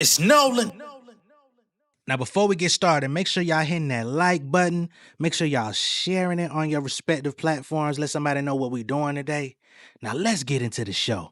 It's Nolan. Now, before we get started, make sure y'all hitting that like button. Make sure y'all sharing it on your respective platforms. Let somebody know what we're doing today. Now, let's get into the show.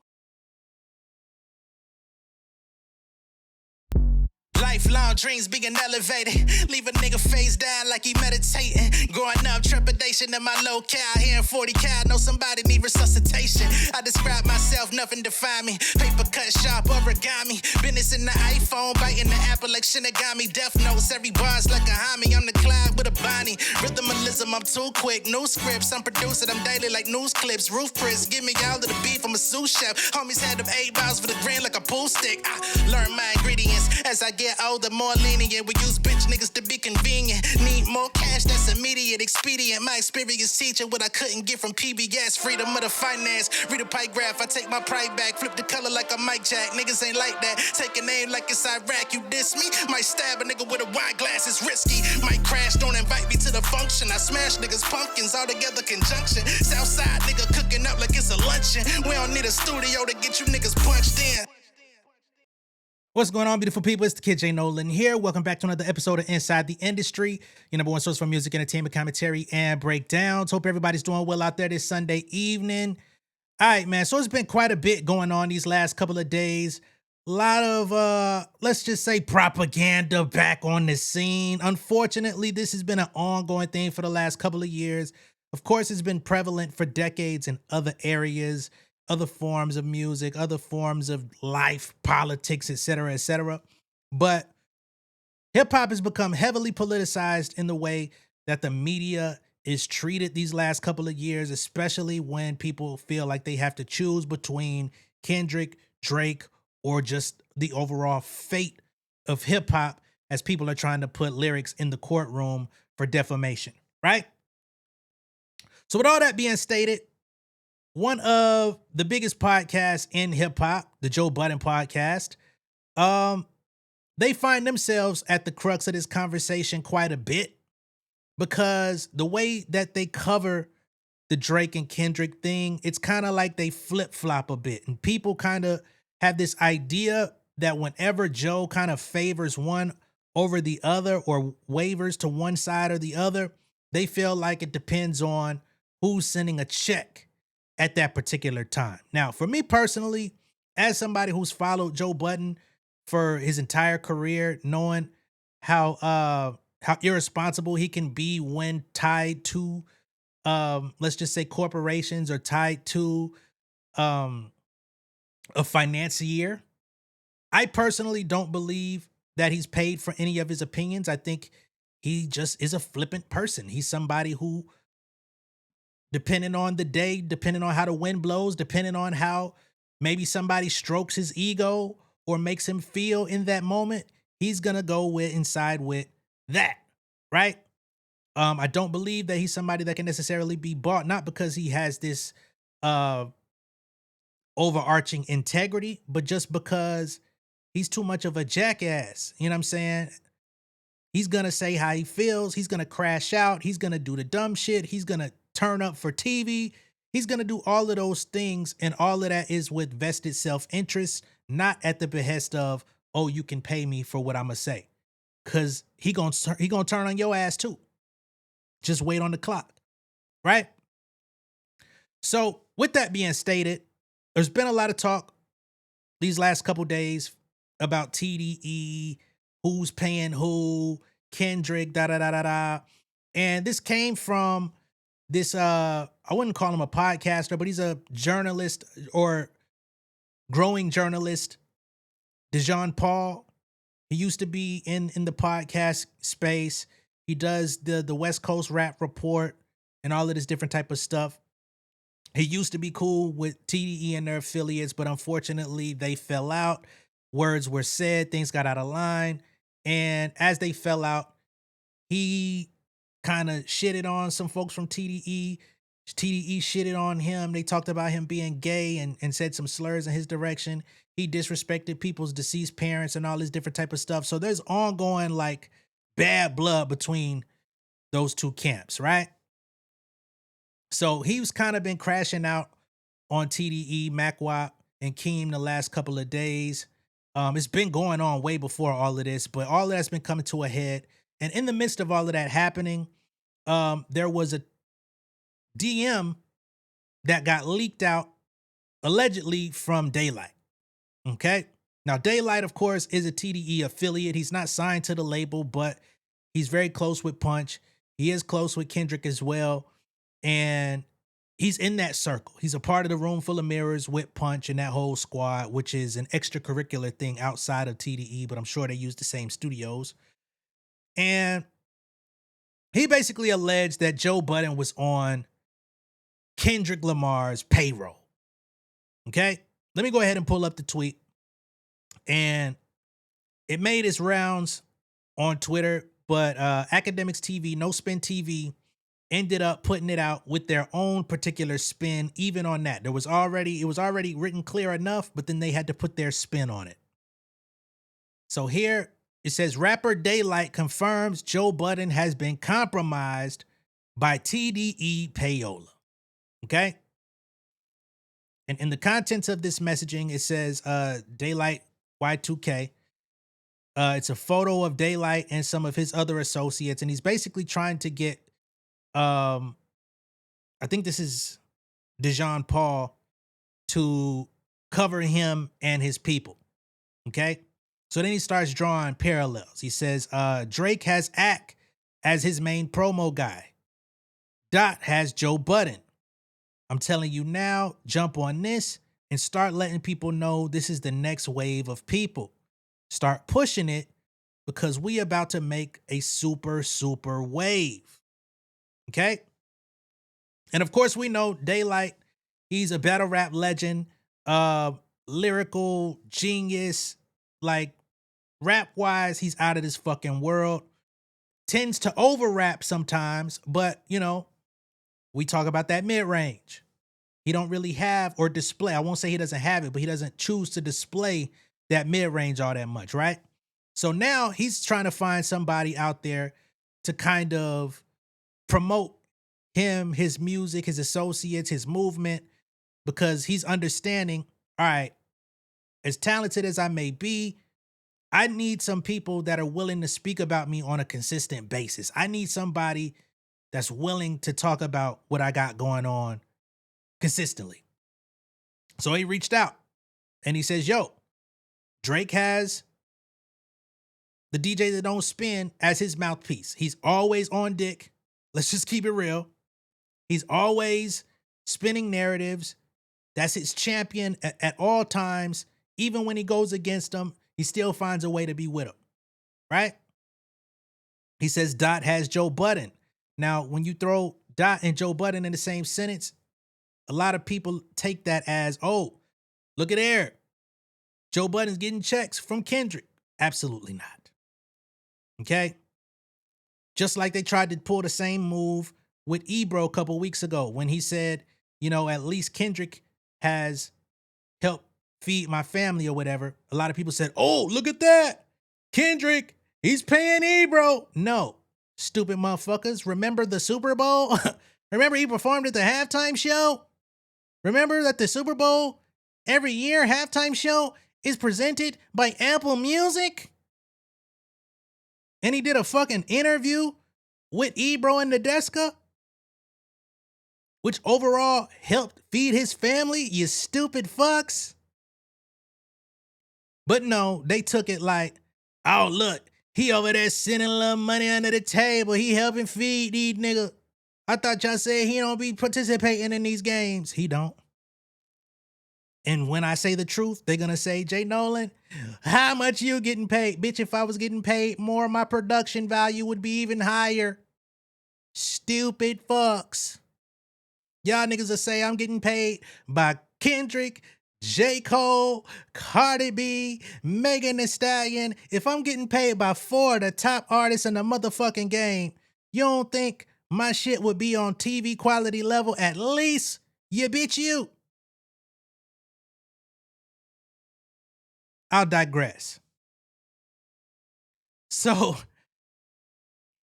Lifelong dreams being elevated. Leave a nigga face down like he meditating. Growing up, trepidation in my locale. Hearing 40 cal, know somebody need resuscitation. I describe myself, nothing define me. Paper cut sharp, origami. Business in the iPhone, biting the apple like Shinigami. Death notes, every bar's like a homie. I'm the Clyde with a Bonnie. Rhythmalism, I'm too quick. New scripts, I'm producing them daily like news clips. Roof Chris, give me all of the beef, I'm a sous chef. Homies had them 8 balls for the green like a pool stick. I learn my ingredients as I get older, more lenient. We use bitch niggas to be convenient. Need more cash, that's immediate, expedient. My experience teaching what I couldn't get from PBS. Freedom of the finance, read a pie graph, I take my pride back. Flip the color like a Mike Jack, niggas ain't like that. Take a name like it's Iraq, you diss me? Might stab a nigga with a wine glass, it's risky. Might crash, don't invite me to the function. I smash niggas pumpkins, all together conjunction. Southside nigga cooking up like it's a luncheon. We don't need a studio to get you niggas punched in. What's going on, beautiful people? It's the kid J Nolan here. Welcome back to another episode of Inside the Industry, your number one source for music, entertainment, commentary, and breakdowns. Hope everybody's doing well out there this Sunday evening. All right, man. So it's been quite a bit going on these last couple of days. A lot of, let's just say, propaganda back on the scene. Unfortunately, this has been an ongoing thing for the last couple of years. Of course, it's been prevalent for decades in other areas, other forms of music, other forms of life, politics, etc., etc. But hip hop has become heavily politicized in the way that the media is treated these last couple of years, especially when people feel like they have to choose between Kendrick, Drake, or just the overall fate of hip hop as people are trying to put lyrics in the courtroom for defamation, right? So with all that being stated, one of the biggest podcasts in hip hop, the Joe Budden podcast, they find themselves at the crux of this conversation quite a bit because the way that they cover the Drake and Kendrick thing, it's kind of like they flip-flop a bit. And people kind of have this idea that whenever Joe kind of favors one over the other or wavers to one side or the other, they feel like it depends on who's sending a check at that particular time. Now, for me personally, as somebody who's followed Joe Budden for his entire career, knowing how irresponsible he can be when tied to let's just say corporations or tied to a financier, I personally don't believe that he's paid for any of his opinions. I think he just is a flippant person. He's somebody who, depending on the day, depending on how the wind blows, depending on how maybe somebody strokes his ego or makes him feel in that moment, he's going to go with and side with that, right? I don't believe that he's somebody that can necessarily be bought, not because he has this overarching integrity, but just because he's too much of a jackass. You know what I'm saying? He's going to say how he feels. He's going to crash out. He's going to do the dumb shit. He's going to turn up for TV. He's going to do all of those things. And all of that is with vested self-interest, not at the behest of, oh, you can pay me for what I'm going to say. Because he gonna turn on your ass too. Just wait on the clock. Right? So with that being stated, there's been a lot of talk these last couple days about TDE, who's paying who, Kendrick, da-da-da-da-da. And this came from this, I wouldn't call him a podcaster, but he's a journalist or growing journalist, Dejan Paul. He used to be in the podcast space. He does the West Coast Rap Report and all of this different type of stuff. He used to be cool with TDE and their affiliates, but unfortunately they fell out. Words were said, things got out of line. And as they fell out, he kind of shitted on some folks from TDE. TDE shitted on him. They talked about him being gay and said some slurs in his direction. He disrespected people's deceased parents and all this different type of stuff. So there's ongoing like bad blood between those two camps, right? So he's kind of been crashing out on TDE, MackWop, and Keem the last couple of days. It's been going on way before all of this, but all of that's been coming to a head. And in the midst of all of that happening, there was a DM that got leaked out allegedly from Daylight. Okay. Now, Daylight, of course, is a TDE affiliate. He's not signed to the label, but he's very close with Punch. He is close with Kendrick as well. And he's in that circle. He's a part of the Room Full of Mirrors with Punch and that whole squad, which is an extracurricular thing outside of TDE, but I'm sure they use the same studios. And he basically alleged that Joe Budden was on Kendrick Lamar's payroll. Okay. Let me go ahead and pull up the tweet. And it made its rounds on Twitter, but Academics TV, No Spin TV, ended up putting it out with their own particular spin, even on that. It was already written clear enough, but then they had to put their spin on it. So here it says, rapper Daylight confirms Joe Budden has been compromised by TDE Payola. Okay. And in the contents of this messaging, it says Daylight Y2K. It's a photo of Daylight and some of his other associates, and he's basically trying to get I think this is Dejan Paul to cover him and his people. Okay. So then he starts drawing parallels. He says Drake has Ack as his main promo guy. Dot has Joe Budden. I'm telling you now, jump on this and start letting people know this is the next wave of people. Start pushing it because we about to make a super, super wave. Okay? And of course, we know Daylight, he's a battle rap legend, lyrical genius, like rap-wise, he's out of this fucking world. Tends to over-rap sometimes, but, you know, we talk about that mid-range. He don't really have or display. I won't say he doesn't have it, but he doesn't choose to display that mid-range all that much, right? So now he's trying to find somebody out there to kind of promote him, his music, his associates, his movement, because he's understanding, all right, as talented as I may be, I need some people that are willing to speak about me on a consistent basis. I need somebody that's willing to talk about what I got going on consistently. So he reached out and he says, yo, Drake has the DJ that don't spin as his mouthpiece. He's always on dick. Let's just keep it real. He's always spinning narratives. That's his champion at all times. Even when he goes against them, he still finds a way to be with him, right? He says Dot has Joe Budden. Now, when you throw Dot and Joe Budden in the same sentence, a lot of people take that as, oh, look at there. Joe Budden's getting checks from Kendrick. Absolutely not. Okay? Just like they tried to pull the same move with Ebro a couple weeks ago when he said, you know, at least Kendrick has helped feed my family or whatever. A lot of people said, oh, look at that. Kendrick, he's paying Ebro. No, stupid motherfuckers. Remember the Super Bowl? Remember he performed at the halftime show? Remember that the Super Bowl every year halftime show is presented by Apple Music? And he did a fucking interview with Ebro and Nadeska, which overall helped feed his family, you stupid fucks. But no, they took it like, oh, look, he over there sending a little money under the table. He helping feed these niggas. I thought y'all said he don't be participating in these games. He don't. And when I say the truth, they're going to say, J Nolan, how much you getting paid? Bitch, if I was getting paid more, my production value would be even higher. Stupid fucks. Y'all niggas will say I'm getting paid by Kendrick, J. Cole, Cardi B, Megan Thee Stallion. If I'm getting paid by 4 of the top artists in the motherfucking game, you don't think my shit would be on TV quality level at least? You bitch you. I'll digress. So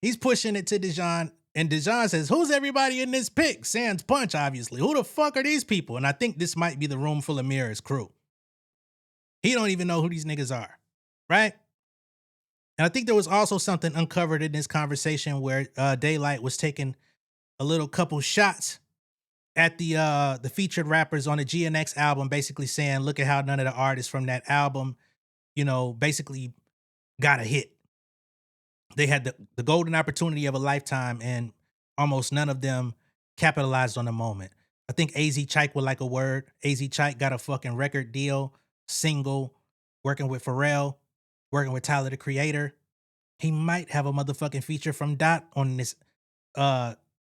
he's pushing it to Dejan, and Dejan says, who's everybody in this pick? Sans Punch, obviously. Who the fuck are these people? And I think this might be the Room Full of Mirrors crew. He don't even know who these niggas are, right? And I think there was also something uncovered in this conversation where Daylight was taking a little couple shots at the featured rappers on the GNX album, basically saying, look at how none of the artists from that album, basically got a hit. They had the golden opportunity of a lifetime, and almost none of them capitalized on the moment. I think AZ Chike would like a word. AZ Chike got a fucking record deal, single, working with Pharrell, working with Tyler, the Creator. He might have a motherfucking feature from Dot on this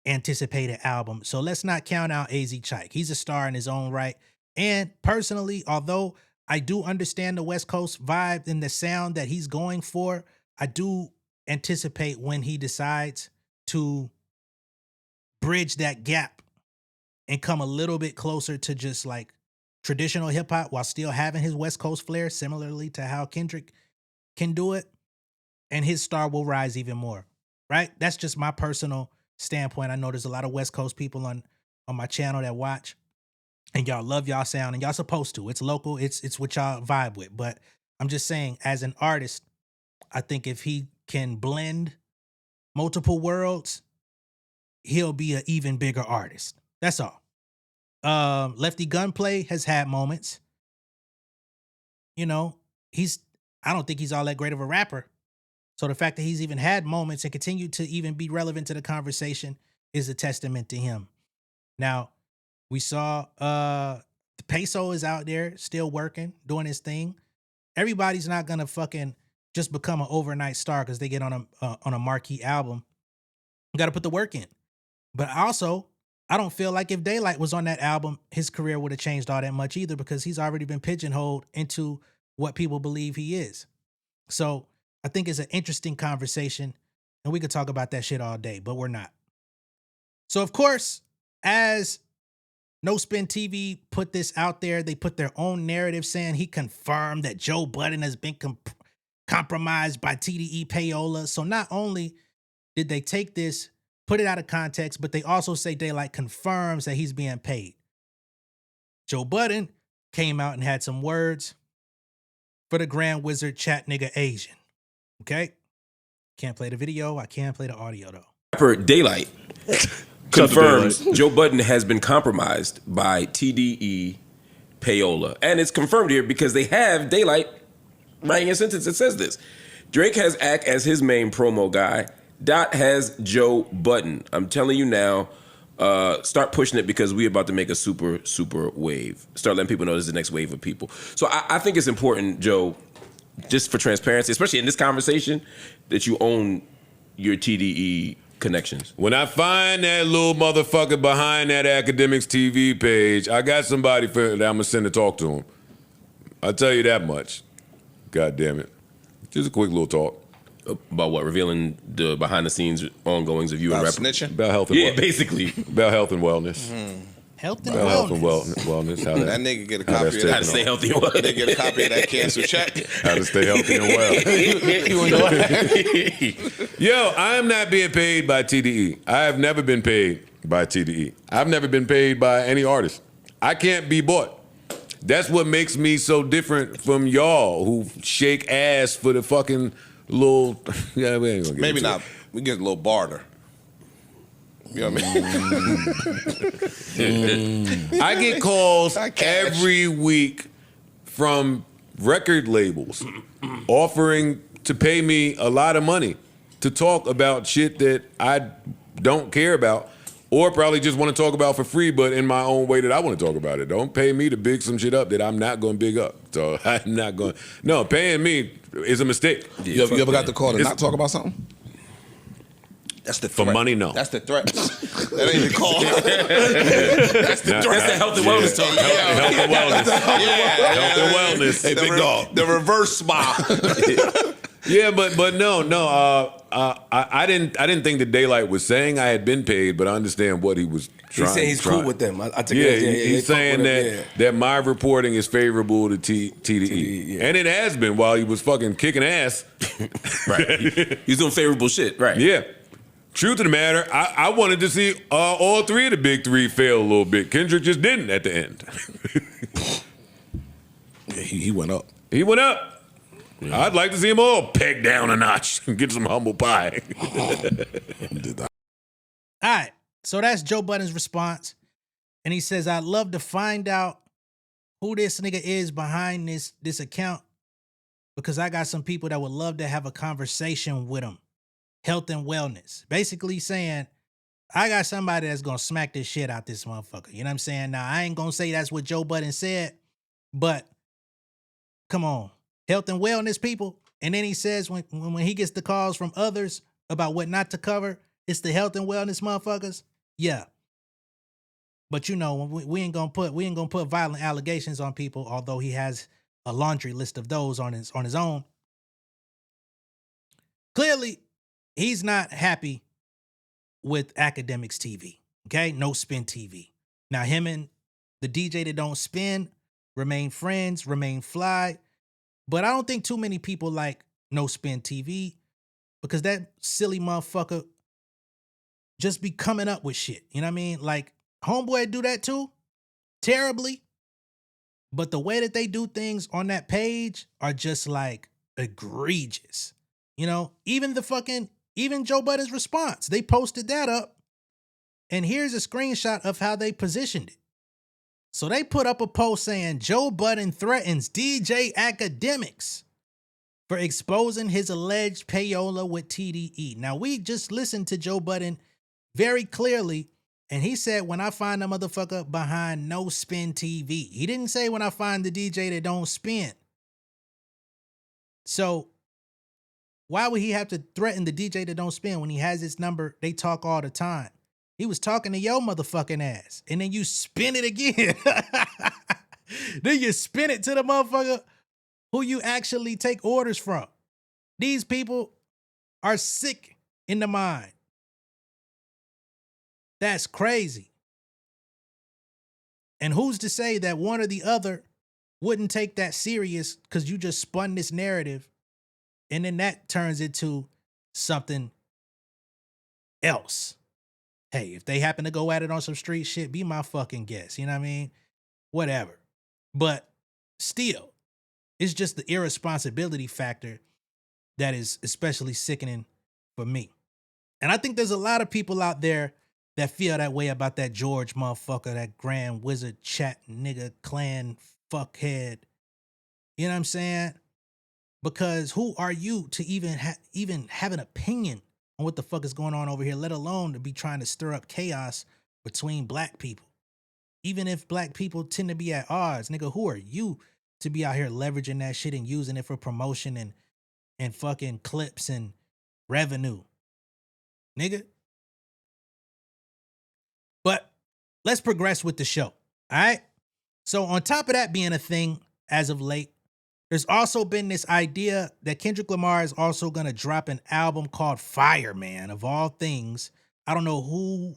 anticipated album. So let's not count out AZ Chike. He's a star in his own right. And personally, although I do understand the West Coast vibe and the sound that he's going for, I do anticipate when he decides to bridge that gap and come a little bit closer to just like traditional hip hop while still having his West Coast flair, similarly to how Kendrick can do it. And his star will rise even more, right? That's just my personal standpoint. I know there's a lot of West Coast people on my channel that watch, and y'all love y'all sound, and y'all supposed to. It's local. It's what y'all vibe with. But I'm just saying, as an artist, I think if he can blend multiple worlds, he'll be an even bigger artist. That's all. Lefty Gunplay has had moments. I don't think he's all that great of a rapper. So the fact that he's even had moments and continued to even be relevant to the conversation is a testament to him. Now, we saw the Peso is out there still working, doing his thing. Everybody's not gonna fucking just become an overnight star because they get on a marquee album. You got to put the work in. But also, I don't feel like if Daylight was on that album, his career would have changed all that much either, because he's already been pigeonholed into what people believe he is. So I think it's an interesting conversation, and we could talk about that shit all day, but we're not. So, of course, as No Spin TV put this out there, they put their own narrative saying he confirmed that Joe Budden has been compromised by TDE Payola. So not only did they take this, put it out of context, but they also say Daylight confirms that he's being paid. Joe Budden came out and had some words for the Grand Wizard Chat Nigga Asian. Okay? Can't play the video. I can play the audio, though. Rapper Daylight confirms Joe Budden has been compromised by TDE Payola. And it's confirmed here because they have Daylight writing a sentence that says this. Drake has Ack as his main promo guy. Dot has Joe Budden. I'm telling you now, start pushing it because we're about to make a super, super wave. Start letting people know this is the next wave of people. So I think it's important, Joe, just for transparency, especially in this conversation, that you own your TDE connections. When I find that little motherfucker behind that Academics TV page, I got somebody that I'm going to send to talk to him. I'll tell you that much. God damn it. Just a quick little talk. About what? Revealing the behind-the-scenes ongoings of you and rapping? Snitching? About health and wellness. Basically. About health and wellness. Mm-hmm. Health and About wellness. health and wellness. How that nigga get a copy of that. How to stay healthy and well. They get a copy of that cancer check. How to stay healthy and well. Yo, I am not being paid by TDE. I have never been paid by TDE. I've never been paid by any artist. I can't be bought. That's what makes me so different from y'all who shake ass for the fucking little... Yeah, we ain't gonna get Maybe into not. it. We get a little barter. You know what I mean? I get calls I cash. every week from record labels offering to pay me a lot of money to talk about shit that I don't care about or probably just want to talk about for free, but in my own way that I want to talk about it. Don't pay me to big some shit up that I'm not going to big up. So I'm not going. No, paying me is a mistake. You ever got the call to not talk about something? That's the threat. For money, no. That's the threat. That ain't the call. That's the threat. That's the health and wellness talk. Health and wellness. Health and wellness. Hey, big dog. The reverse smile. Yeah, but no. I didn't think that Daylight was saying I had been paid, but I understand what he was trying. He's saying he's cool with them. I take it. He's saying that my reporting is favorable to TDE. Yeah. And it has been while he was fucking kicking ass. Right. He's doing favorable shit. Right. Yeah. Truth of the matter, I wanted to see all three of the big three fail a little bit. Kendrick just didn't at the end. Yeah, he went up. He went up. Yeah. I'd like to see him all peg down a notch and get some humble pie. All right. So that's Joe Budden's response. And he says, I'd love to find out who this nigga is behind this account because I got some people that would love to have a conversation with him. Health and wellness. Basically saying, I got somebody that's going to smack this shit out this motherfucker. You know what I'm saying? Now, I ain't going to say that's what Joe Budden said, but come on. Health and wellness people. And then he says when he gets the calls from others about what not to cover, it's the health and wellness motherfuckers. Yeah. But you know, we ain't gonna put violent allegations on people, although he has a laundry list of those on his own. Clearly, he's not happy with Academics TV. Okay, No Spin TV. Now, him and the DJ that don't spin remain friends, remain fly. But I don't think too many people like No Spin TV because that silly motherfucker just be coming up with shit. You know what I mean? Like, Homeboy do that too, terribly. But the way that they do things on that page are just like egregious. You know, even Joe Budden's response, they posted that up. And here's a screenshot of how they positioned it. So they put up a post saying Joe Budden threatens DJ Academics for exposing his alleged payola with TDE. Now, we just listened to Joe Budden very clearly, and he said, when I find a motherfucker behind No Spin TV. He didn't say when I find the DJ that don't spin. So why would he have to threaten the DJ that don't spin when he has his number? They talk all the time. He was talking to your motherfucking ass, and then you spin it again. Then you spin it to the motherfucker who you actually take orders from. These people are sick in the mind. That's crazy. And who's to say that one or the other wouldn't take that serious because you just spun this narrative and then that turns into something else. Hey, if they happen to go at it on some street shit, be my fucking guest. You know what I mean? Whatever. But still, it's just the irresponsibility factor that is especially sickening for me. And I think there's a lot of people out there that feel that way about that George motherfucker, that Grand Wizard chat nigga clan fuckhead. You know what I'm saying? Because who are you to even have an opinion on what the fuck is going on over here, let alone to be trying to stir up chaos between black people? Even if black people tend to be at odds, nigga, who are you to be out here leveraging that shit and using it for promotion and fucking clips and revenue? Nigga. But let's progress with the show, all right? So on top of that being a thing as of late, there's also been this idea that Kendrick Lamar is also going to drop an album called Fireman, of all things. I don't know who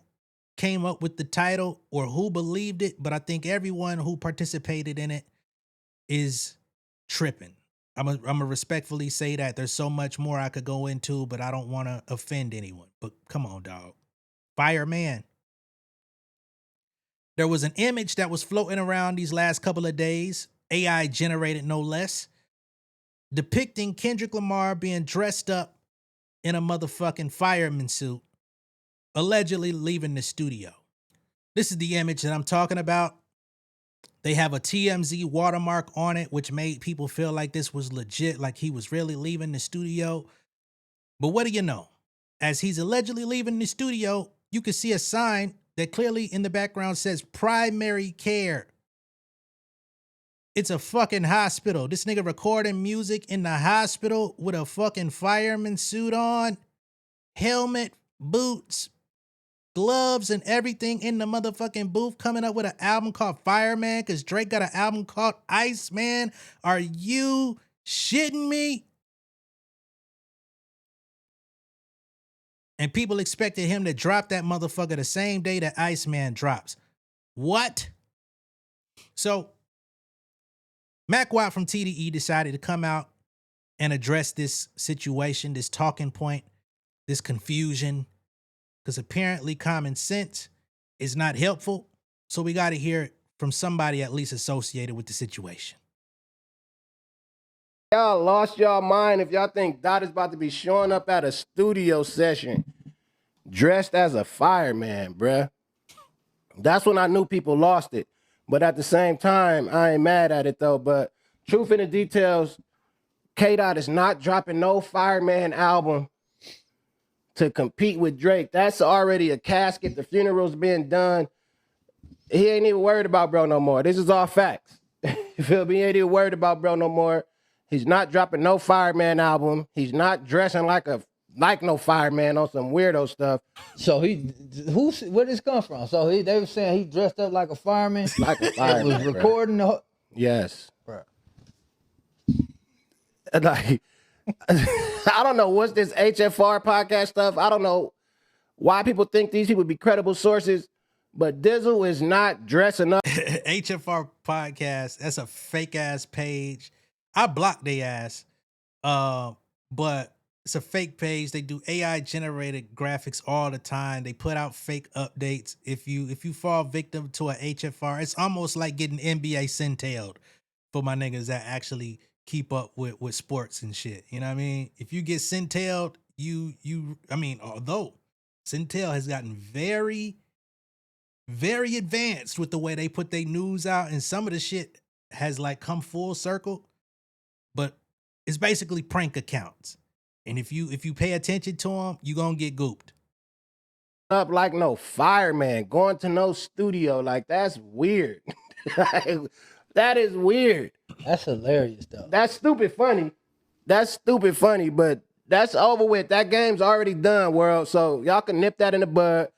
came up with the title or who believed it, but I think everyone who participated in it is tripping. I'm gonna respectfully say that. There's so much more I could go into, but I don't want to offend anyone. But come on, dog. Fireman. There was an image that was floating around these last couple of days, AI generated no less, depicting Kendrick Lamar being dressed up in a motherfucking fireman suit, allegedly leaving the studio. This is the image that I'm talking about. They have a TMZ watermark on it, which made people feel like this was legit, like he was really leaving the studio. But what do you know? As he's allegedly leaving the studio, you can see a sign that clearly in the background says primary care. It's a fucking hospital. This nigga recording music in the hospital with a fucking fireman suit on, helmet, boots, gloves, and everything in the motherfucking booth, coming up with an album called Fireman because Drake got an album called Iceman. Are you shitting me? And people expected him to drop that motherfucker the same day that Iceman drops. What? So, MackWop from TDE decided to come out and address this situation, this talking point, this confusion, because apparently common sense is not helpful. So we got to hear it from somebody at least associated with the situation. Y'all lost y'all mind if y'all think Dot is about to be showing up at a studio session dressed as a fireman, bruh. That's when I knew people lost it. But at the same time, I ain't mad at it though. But truth in the details, K-Dot is not dropping no Fireman album to compete with Drake. That's already a casket. The funeral's being done. He ain't even worried about bro no more. This is all facts. You feel me? He ain't even worried about bro no more. He's not dropping no Fireman album. He's not dressing like no fireman on some weirdo stuff. So where this come from? So they were saying he dressed up like a fireman? Like a fireman. Was recording the Yes. Bro. Like, I don't know what's this HFR podcast stuff. I don't know why people think these people be credible sources, but Dizzle is not dressing up. HFR podcast, that's a fake ass page. I blocked their ass. But it's a fake page. They do AI generated graphics all the time. They put out fake updates. If you fall victim to a HFR, it's almost like getting NBA sin-tailed for my niggas that actually keep up with sports and shit. You know what I mean? If you get sin-tailed, although sin-tail has gotten very, very advanced with the way they put their news out, and some of the shit has like come full circle, but it's basically prank accounts. And if you pay attention to them, you gonna get gooped. Up like no fireman, going to no studio. Like, that's weird. That is weird. That's hilarious though. That's stupid funny. But that's over with. That game's already done, world. So y'all can nip that in the bud.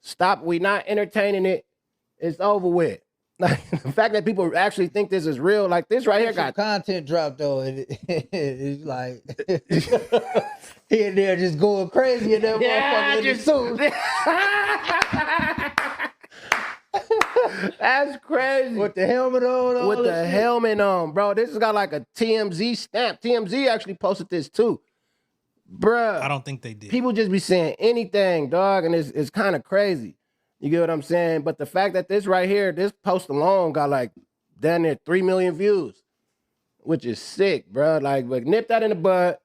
Stop. We not entertaining it. It's over with. Like, the fact that people actually think this is real, like this right here got content drop though. It's like he in there just going crazy in that motherfucker in the suit. That's crazy. With the helmet on. With the helmet on, bro. This has got like a TMZ stamp. TMZ actually posted this too. Bruh. I don't think they did. People just be saying anything, dog, and it's kind of crazy. You get what I'm saying? But the fact that this right here, this post alone got like down there 3 million views, which is sick, bro. Like, but nip that in the bud.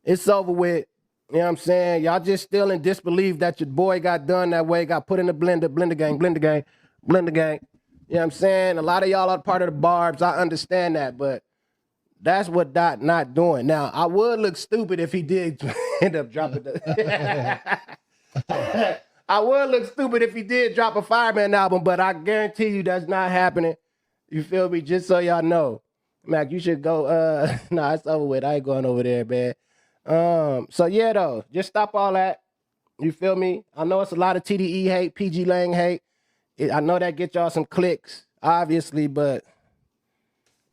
It's over with. You know what I'm saying? Y'all just still in disbelief that your boy got done that way, got put in the blender gang. You know what I'm saying? A lot of y'all are part of the barbs. I understand that, but that's what Dot not doing. Now, I would look stupid if he did end up dropping the... I would look stupid if he did drop a Fireman album, but I guarantee you that's not happening. You feel me? Just so y'all know. Mac, you should go, nah, it's over with. I ain't going over there, man. So yeah, though, just stop all that. You feel me? I know it's a lot of TDE hate, PG Lang hate. I know that get y'all some clicks, obviously, but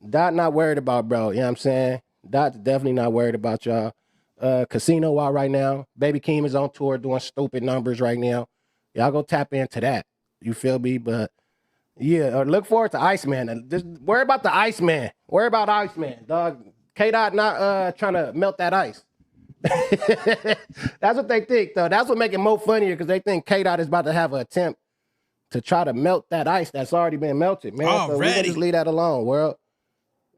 Dot not worried about bro, you know what I'm saying? Dot's definitely not worried about y'all. Casino out right now. Baby Keem is on tour doing stupid numbers right now. Y'all go tap into that. You feel me? But yeah, look forward to Iceman. Just worry about the Iceman. Worry about Iceman, dog. K-Dot not trying to melt that ice. That's what they think, though. That's what make it more funnier, because they think K-Dot is about to have an attempt to try to melt that ice that's already been melted, man. So we can just leave that alone, world.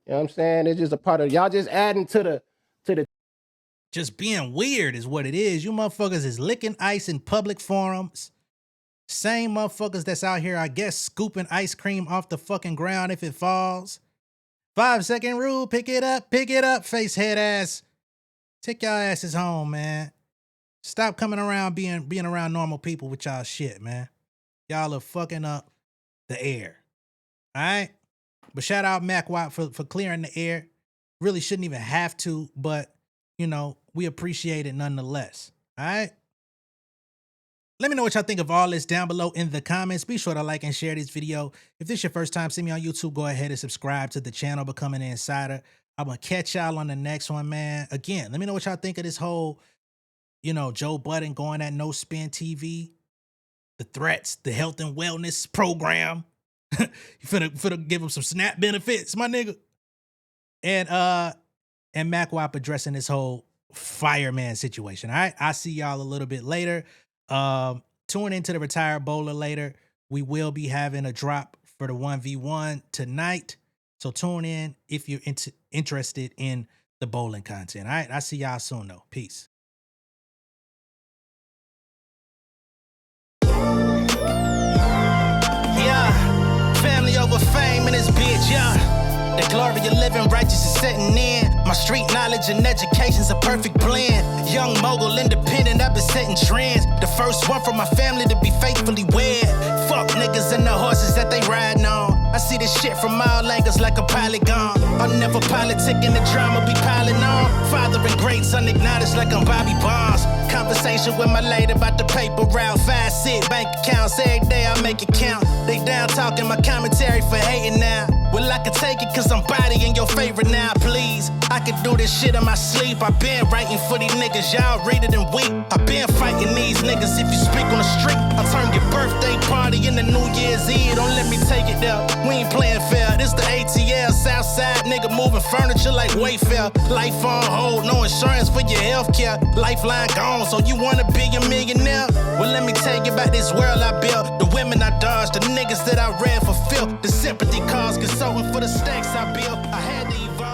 You know what I'm saying? It's just a part of y'all just adding to the just being weird is what it is. You motherfuckers is licking ice in public forums. Same motherfuckers that's out here, I guess, scooping ice cream off the fucking ground if it falls. 5-second rule, pick it up, face head ass. Take y'all asses home, man. Stop coming around being around normal people with y'all shit, man. Y'all are fucking up the air. All right? But shout out MackWop for clearing the air. Really shouldn't even have to, but you know, we appreciate it nonetheless. All right? Let me know what y'all think of all this down below in the comments. Be sure to like and share this video. If this is your first time seeing me on YouTube, go ahead and subscribe to the channel, become an insider. I'm going to catch y'all on the next one, man. Again, let me know what y'all think of this whole, you know, Joe Budden going at No Spin TV. The threats, the health and wellness program. You finna give him some SNAP benefits, my nigga. And MackWop addressing this whole Fireman situation. All right, I'll see y'all a little bit later. Tune into the Retired Bowler later. We will be having a drop for the 1v1 tonight. So tune in if you're interested in the bowling content. All right, I see y'all soon though. Peace. Yeah, family over fame in this bitch, yeah. The glory of living righteous is setting in. My street knowledge and education's a perfect blend. Young mogul, independent, I've been setting trends. The first one from my family to be faithfully wed. Fuck niggas and the horses that they riding on. I see this shit from all angles like a polygon. I'm never politicking, the drama be piling on. Father and greats unacknowledged like I'm Bobby Bonds. Conversation with my lady about the paper route. 5 sit bank accounts, every day I make it count. They down talking my commentary for hating now. Well, I can take it cause I'm bodying your favorite now, please. I could do this shit in my sleep. I been writing for these niggas, y'all read it and weep. I been fighting these niggas if you speak on the street. I'll turn your birthday party into New Year's Eve. Don't let me take it there. We ain't playing fair. This the ATL, Southside nigga moving furniture like Wayfair. Life on hold, no insurance for your healthcare. Lifeline gone, so you wanna be a millionaire? Well, let me tell you about this world I built. The women I dodged, the niggas that I read for filth. The sympathy cause consulting for the stacks I built. I had to evolve.